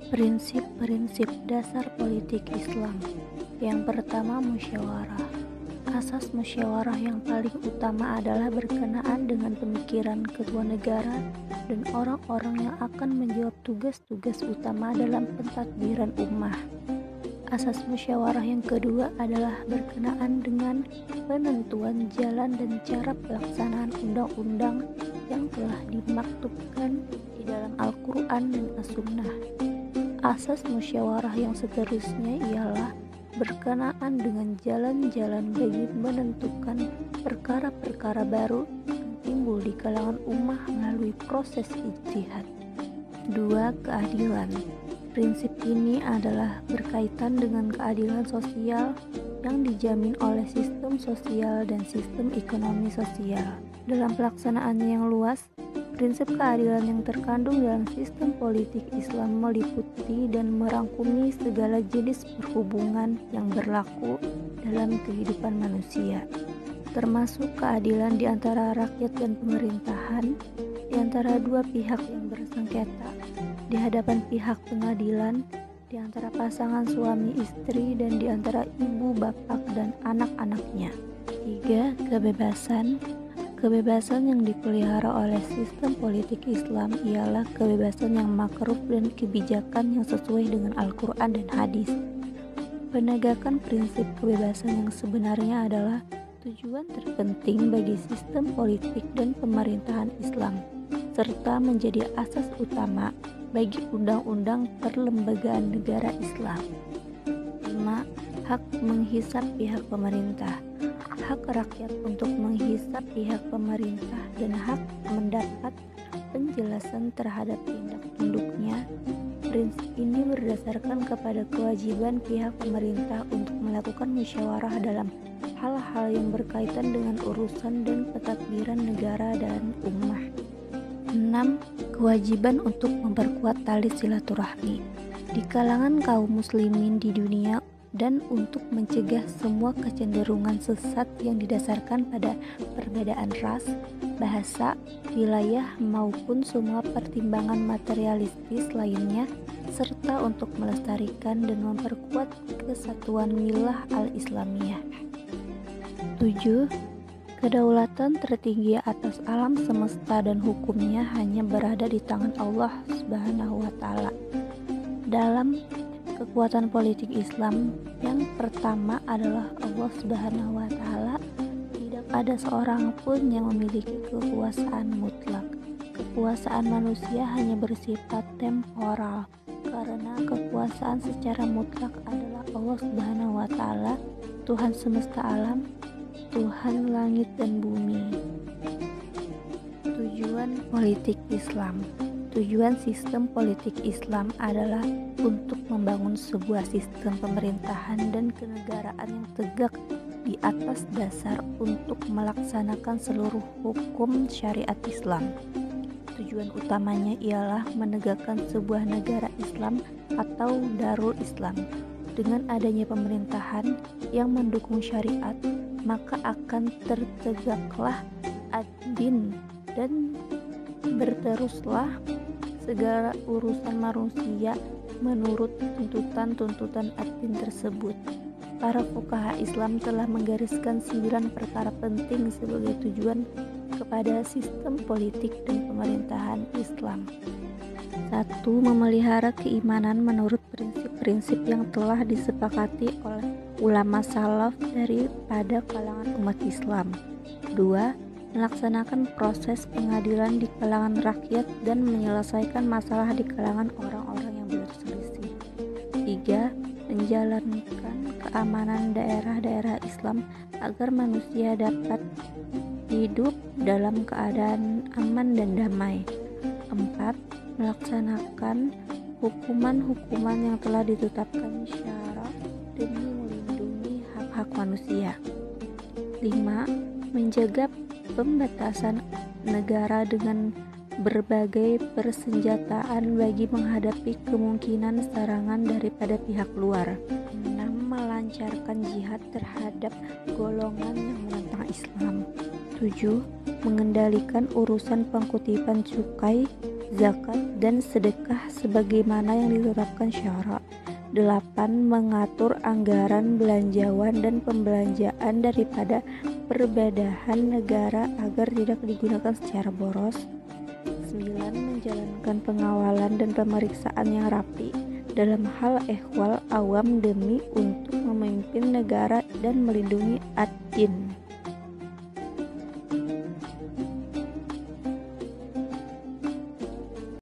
Prinsip-prinsip dasar politik Islam. Yang pertama, musyawarah. Asas musyawarah yang paling utama adalah berkenaan dengan pemikiran ketua negara dan orang-orang yang akan menjawab tugas-tugas utama dalam pentadbiran ummah. Asas musyawarah yang kedua adalah berkenaan dengan penentuan jalan dan cara pelaksanaan undang-undang yang telah dimaktubkan di dalam Al-Quran dan As-Sunnah. Asas musyawarah yang seterusnya ialah berkenaan dengan jalan-jalan bagi menentukan perkara-perkara baru yang timbul di kalangan ummah melalui proses ijtihad. 2. Keadilan. Prinsip ini adalah berkaitan dengan keadilan sosial yang dijamin oleh sistem sosial dan sistem ekonomi sosial. Dalam pelaksanaannya yang luas, prinsip keadilan yang terkandung dalam sistem politik Islam meliputi dan merangkumi segala jenis perhubungan yang berlaku dalam kehidupan manusia, termasuk keadilan di antara rakyat dan pemerintahan, di antara dua pihak yang bersengketa, di hadapan pihak pengadilan, di antara pasangan suami istri, dan di antara ibu, bapak, dan anak-anaknya. 3. Kebebasan. Kebebasan yang dipelihara oleh sistem politik Islam ialah kebebasan yang makruf dan kebijakan yang sesuai dengan Al-Quran dan hadis. Penegakan prinsip kebebasan yang sebenarnya adalah tujuan terpenting bagi sistem politik dan pemerintahan Islam, serta menjadi asas utama bagi undang-undang perlembagaan negara Islam. 5. Hak menghisap pihak pemerintah. Hak rakyat untuk menghisap pihak pemerintah dan hak mendapat penjelasan terhadap tindak tanduknya. Prinsip ini berdasarkan kepada kewajiban pihak pemerintah untuk melakukan musyawarah dalam hal-hal yang berkaitan dengan urusan dan pentadbiran negara dan ummah. 6. Kewajiban untuk memperkuat tali silaturahmi di kalangan kaum muslimin di dunia dan untuk mencegah semua kecenderungan sesat yang didasarkan pada perbedaan ras, bahasa, wilayah maupun semua pertimbangan materialistis lainnya, serta untuk melestarikan dan memperkuat kesatuan milah al-Islamiyah. 7. Kedaulatan tertinggi atas alam semesta dan hukumnya hanya berada di tangan Allah Subhanahu wa Ta'ala. Dalam kekuatan politik Islam, yang pertama adalah Allah Subhanahu wa Ta'ala. Tidak ada seorang pun yang memiliki kekuasaan mutlak. Kekuasaan manusia hanya bersifat temporal, karena kekuasaan secara mutlak adalah Allah Subhanahu wa Ta'ala, Tuhan semesta alam, Tuhan langit dan bumi. Tujuan politik Islam. Tujuan sistem politik Islam adalah untuk membangun sebuah sistem pemerintahan dan kenegaraan yang tegak di atas dasar untuk melaksanakan seluruh hukum syariat Islam. Tujuan utamanya ialah menegakkan sebuah negara Islam atau Darul Islam. Dengan adanya pemerintahan yang mendukung syariat, maka akan tertegaklah ad-din dan berteruslah segala urusan manusia menurut tuntutan-tuntutan ad-din tersebut. Para fuqaha Islam telah menggariskan 9 perkara penting sebagai tujuan kepada sistem politik dan pemerintahan Islam. 1. Memelihara keimanan menurut prinsip-prinsip yang telah disepakati oleh ulama salaf daripada kalangan umat Islam. 2. Melaksanakan proses pengadilan di kalangan rakyat dan menyelesaikan masalah di kalangan orang-orang yang berselisih. 3. Menjalankan keamanan daerah-daerah Islam agar manusia dapat hidup dalam keadaan aman dan damai. 4. Melaksanakan hukuman-hukuman yang telah ditetapkan syara demi melindungi hak-hak manusia. 5. Menjaga pembatasan negara dengan berbagai persenjataan bagi menghadapi kemungkinan serangan daripada pihak luar. 6. Melancarkan jihad terhadap golongan yang menentang Islam. 7. Mengendalikan urusan pengkutipan cukai zakat, dan sedekah sebagaimana yang ditetapkan syara. 8. Mengatur anggaran belanjawan dan pembelanjaan daripada perbadahan negara agar tidak digunakan secara boros. 9. Menjalankan pengawalan dan pemeriksaan yang rapi dalam hal ehwal awam demi untuk memimpin negara dan melindungi ad-din.